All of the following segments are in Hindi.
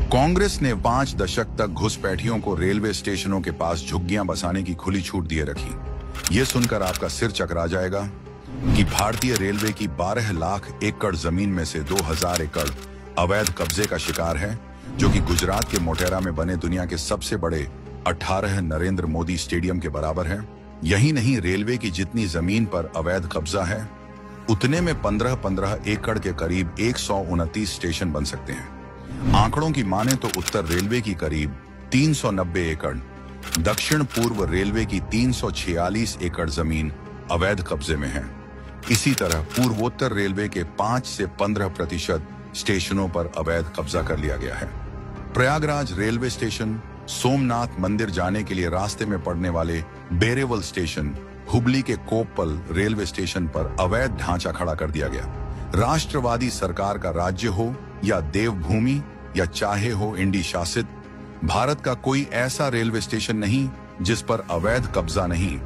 कांग्रेस ने 5 दशक तक घुसपैठियों को रेलवे स्टेशनों के पास झुग्गियां बसाने की खुली छूट दिए रखी। ये सुनकर आपका सिर चकरा जाएगा कि भारतीय रेलवे की 12 लाख एकड़ जमीन में से 2000 एकड़ अवैध कब्जे का शिकार है, जो कि गुजरात के मोटेरा में बने दुनिया के सबसे बड़े 18 नरेंद्र मोदी स्टेडियम के बराबर है। यही नहीं, रेलवे की जितनी जमीन पर अवैध कब्जा है, उतने में 15-15 एकड़ के करीब 129 स्टेशन बन सकते हैं। आंकड़ों की माने तो उत्तर रेलवे की करीब 390 एकड़, दक्षिण पूर्व रेलवे की 346 एकड़ जमीन अवैध कब्जे में है। इसी तरह पूर्वोत्तर रेलवे के 5 से 15% स्टेशनों पर अवैध कब्जा कर लिया गया है। प्रयागराज रेलवे स्टेशन, सोमनाथ मंदिर जाने के लिए रास्ते में पड़ने वाले बेरेवल स्टेशन, हुबली के कोप्पल रेलवे स्टेशन पर अवैध ढांचा खड़ा कर दिया गया। राष्ट्रवादी सरकार का राज्य हो या देवभूमि या चाहे हो इंडी शासित, भारत का कोई ऐसा रेलवे स्टेशन नहीं जिस पर अवैध कब्जा नहीं।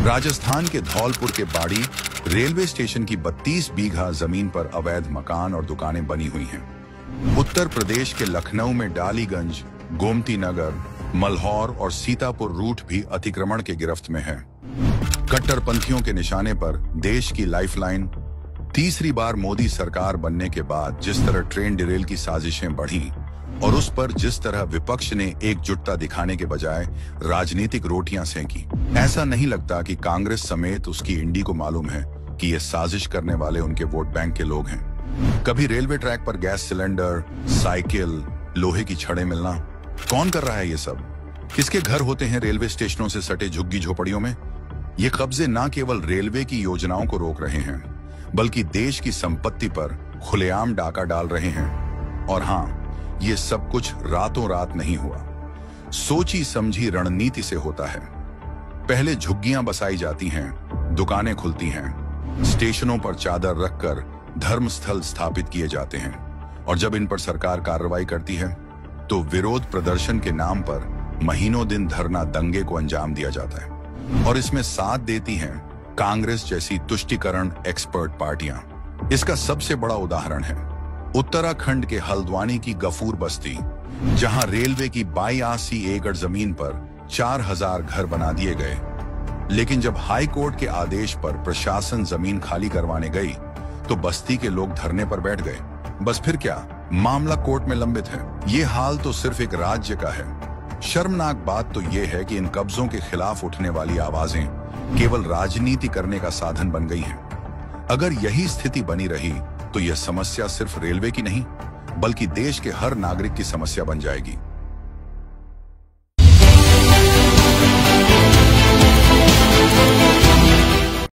राजस्थान के धौलपुर के बाड़ी रेलवे स्टेशन की 32 बीघा जमीन पर अवैध मकान और दुकानें बनी हुई हैं। उत्तर प्रदेश के लखनऊ में डालीगंज, गोमती नगर, मल्हौर और सीतापुर रूट भी अतिक्रमण के गिरफ्त में है। कट्टरपंथियों के निशाने पर देश की लाइफलाइन। तीसरी बार मोदी सरकार बनने के बाद जिस तरह ट्रेन डिरेल की साजिशें बढ़ी और उस पर जिस तरह विपक्ष ने एकजुटता दिखाने के बजाय राजनीतिक रोटियां सेंकी, ऐसा नहीं लगता कि कांग्रेस समेत उसकी इंडी को मालूम है कि ये साजिश करने वाले उनके वोट बैंक के लोग हैं। कभी रेलवे ट्रैक पर गैस सिलेंडर, साइकिल, लोहे की छड़ें मिलना, कौन कर रहा है ये सब? किसके घर होते हैं रेलवे स्टेशनों से सटे झुग्गी झोपड़ियों में? ये कब्जे न केवल रेलवे की योजनाओं को रोक रहे हैं, बल्कि देश की संपत्ति पर खुलेआम डाका डाल रहे हैं। और हाँ, ये सब कुछ रातों रात नहीं हुआ, सोची समझी रणनीति से होता है। पहले झुग्गियां बसाई जाती हैं, दुकानें खुलती हैं, स्टेशनों पर चादर रखकर धर्मस्थल स्थापित किए जाते हैं, और जब इन पर सरकार कार्रवाई करती है तो विरोध प्रदर्शन के नाम पर महीनों दिन धरना दंगे को अंजाम दिया जाता है। और इसमें साथ देती हैं कांग्रेस जैसी तुष्टीकरण एक्सपर्ट पार्टियां। इसका सबसे बड़ा उदाहरण है उत्तराखंड के हल्द्वानी की गफूर बस्ती, जहां रेलवे की 82 एकड़ जमीन पर 4000 घर बना दिए गए। लेकिन जब हाई कोर्ट के आदेश पर प्रशासन जमीन खाली करवाने गई तो बस्ती के लोग धरने पर बैठ गए। बस फिर क्या, मामला कोर्ट में लंबित है। ये हाल तो सिर्फ एक राज्य का है। शर्मनाक बात तो यह है कि इन कब्जों के खिलाफ उठने वाली आवाजें केवल राजनीति करने का साधन बन गई हैं। अगर यही स्थिति बनी रही तो यह समस्या सिर्फ रेलवे की नहीं, बल्कि देश के हर नागरिक की समस्या बन जाएगी।